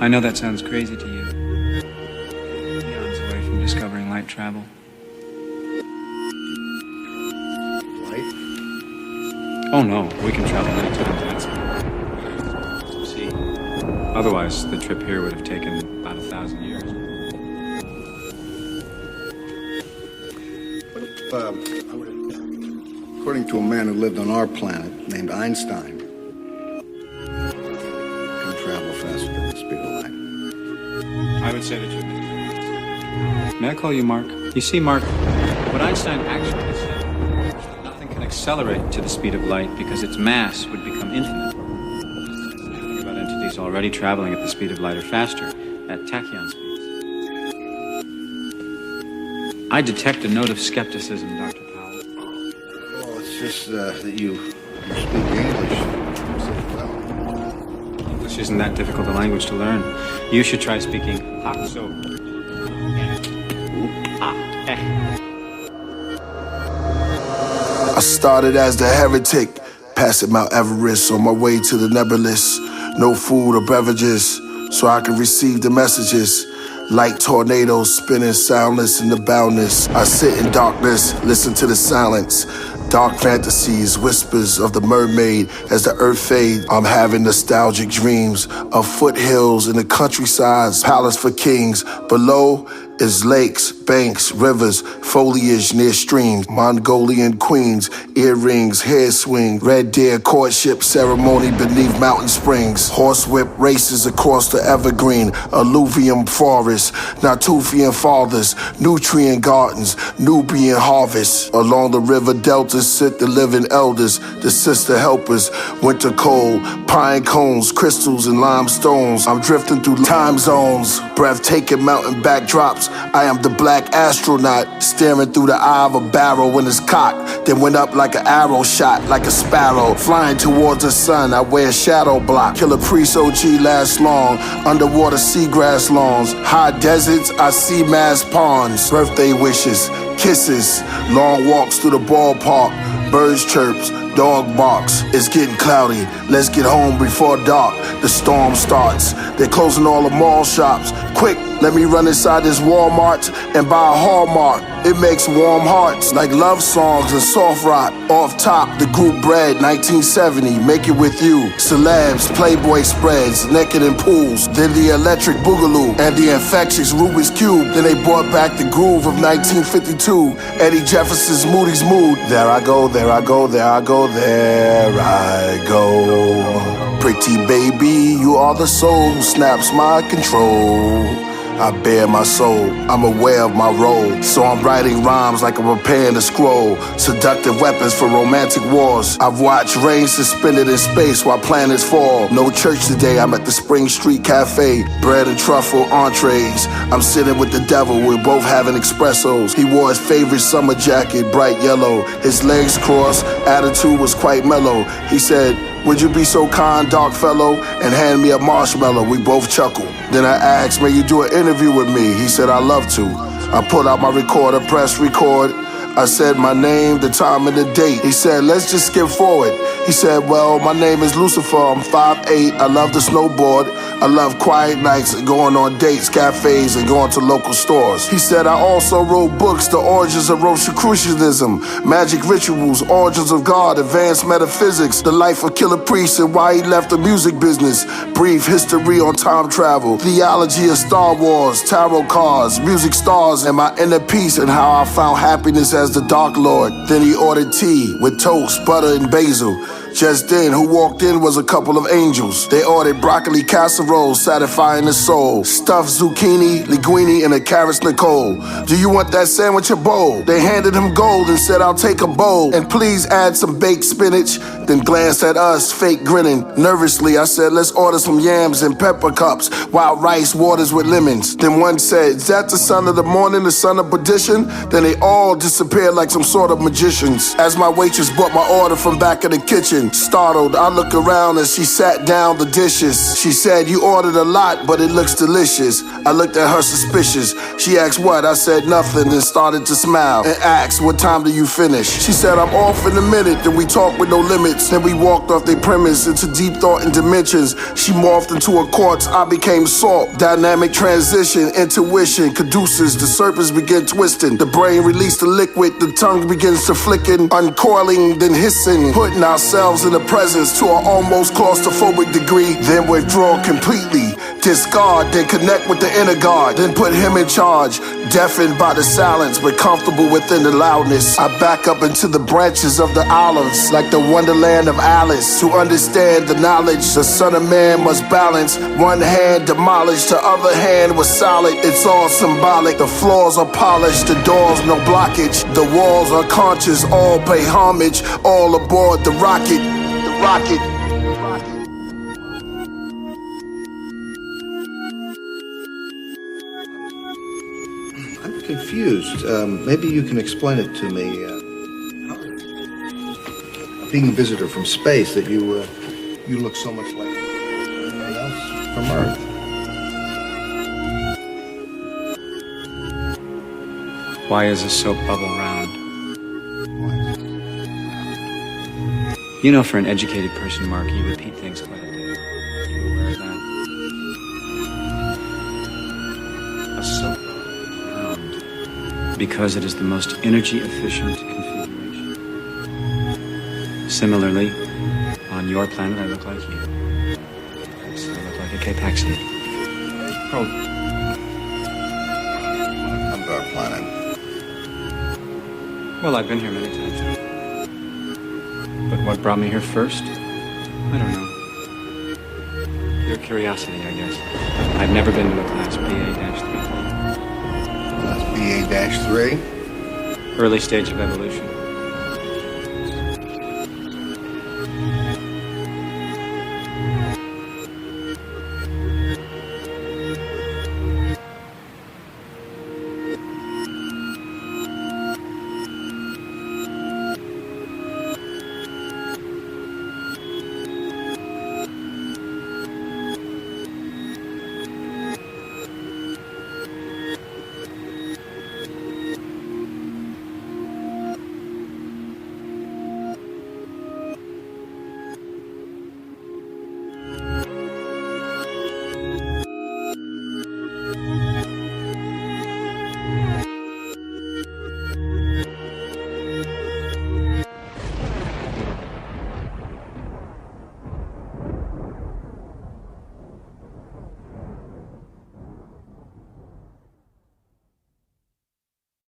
I know that sounds crazy to you. Eons away from discovering light travel. Light? Oh no, we can travel many times that speed. See, otherwise the trip here would have taken about 1,000 years. According to a man who lived on our planet named Einstein, can travel faster than the speed of light. I would say that you're thinking. May I call you Mark? You see, Mark, what Einstein actually said was that nothing can accelerate to the speed of light because its mass would become infinite. Think about entities already traveling at the speed of light or faster, at tachyon speeds. I detect a note of skepticism, Dr. Powell. Oh, it's just that you speak English so well. English isn't that difficult a language to learn. You should try speaking Hakso. I started as the heretic, passing Mount Everest on my way to the nebulous. No food or beverages, so I can receive the messages. Like tornadoes spinning soundless in the boundless. I sit in darkness, listen to the silence. Dark fantasies, whispers of the mermaid as the earth fades. I'm having nostalgic dreams of foothills in the countrysides, palace for kings. Below is lakes, banks, rivers, foliage near streams. Mongolian queens, earrings, hair swing. Red deer courtship ceremony beneath mountain springs. Horsewhip races across the evergreen. Alluvium forest, Natufian fathers. Nutrient gardens, Nubian harvests. Along the river deltas sit the living elders, the sister helpers. Winter cold, pine cones, crystals and limestones. I'm drifting through time zones, breathtaking mountain backdrops. I am the black astronaut, staring through the eye of a barrel when it's cocked. Then went up like an arrow shot, like a sparrow. Flying towards the sun, I wear shadow block. Killah Priest OG lasts long, underwater seagrass lawns. High deserts, I see mass ponds. Birthday wishes, kisses, long walks through the ballpark. Birds chirps, dog barks. It's getting cloudy, let's get home before dark. The storm starts, they're closing all the mall shops. Quick, let me run inside this Walmart and buy a Hallmark. It makes warm hearts like love songs and soft rock. Off top, the group Bread, 1970, make it with you. Celebs, Playboy spreads, naked in pools. Then the Electric Boogaloo and the infectious Rubik's Cube. Then they brought back the groove of 1952. Eddie Jefferson's Moody's Mood. There I go, there I go, there I go, there I go. Pretty baby, you are the soul who snaps my control. I bear my soul, I'm aware of my role. So I'm writing rhymes like I'm preparing a scroll. Seductive weapons for romantic wars. I've watched rain suspended in space while planets fall. No church today, I'm at the Spring Street Cafe. Bread and truffle entrees. I'm sitting with the devil, we're both having espressos. He wore his favorite summer jacket, bright yellow. His legs crossed, attitude was quite mellow. He said, "Would you be so kind, dark fellow, and hand me a marshmallow?" We both chuckled. Then I asked, "May you do an interview with me?" He said, "I'd love to." I pulled out my recorder, pressed record. I said my name, the time, and the date. He said, "Let's just skip forward." He said, "Well, my name is Lucifer, I'm 5'8", I love to snowboard. I love quiet nights and going on dates, cafes, and going to local stores." He said, "I also wrote books, The Origins of Rosicrucianism, Magic Rituals, Origins of God, Advanced Metaphysics, The Life of Killah Priest and Why He Left the Music Business, Brief History on Time Travel, Theology of Star Wars, Tarot Cards, Music Stars, and My Inner Peace and How I Found Happiness as the Dark Lord." Then he ordered tea with toast, butter, and basil. Just then, who walked in was a couple of angels. They ordered broccoli casserole, satisfying the soul. Stuffed zucchini, linguine, and a carrots Nicole. "Do you want that sandwich or bowl?" They handed him gold and said, "I'll take a bowl. And please add some baked spinach." Then glanced at us, fake grinning. Nervously, I said, "Let's order some yams and pepper cups, wild rice, waters with lemons." Then one said, "Is that the son of the morning, the son of perdition?" Then they all disappeared like some sort of magicians. As my waitress brought my order from back of the kitchen, startled, I look around as she sat down the dishes. She said, "You ordered a lot, but it looks delicious." I looked at her suspicious. She asked what? I said nothing, then started to smile and asked, "What time do you finish?" She said, "I'm off in a minute." Then we talked with no limit. planets. Then we walked off their premise into deep thought and dimensions. She morphed into a quartz, I became salt. Dynamic transition, intuition, caduceus. The serpents begin twisting. The brain released the liquid, the tongue begins to flicken, uncoiling, then hissing. Putting ourselves in the presence to an almost claustrophobic degree. Then withdraw completely. Discard, then connect with the inner God. Then put him in charge. Deafened by the silence, but comfortable within the loudness. I back up into the branches of the olives, like the wonderland of Alice. To understand the knowledge, the Son of Man must balance. One hand demolished, the other hand was solid. It's all symbolic. The floors are polished, the doors no blockage. The walls are conscious, all pay homage. All aboard the rocket. The rocket. I'm confused. Maybe you can explain it to me. Being a visitor from space, that you look so much like anyone else from Earth. Why is a soap bubble round? You know, for an educated person, Mark, you repeat things quite a bit. Are you aware of that? A soap bubble round. Because it is the most energy efficient configuration. Similarly, on your planet, I look like you. So I look like a K-Pax seed. Oh. Come to our planet. Well, I've been here many times. But what brought me here first? I don't know. Your curiosity, I guess. I've never been to a class BA-3. Class BA-3? Early stage of evolution.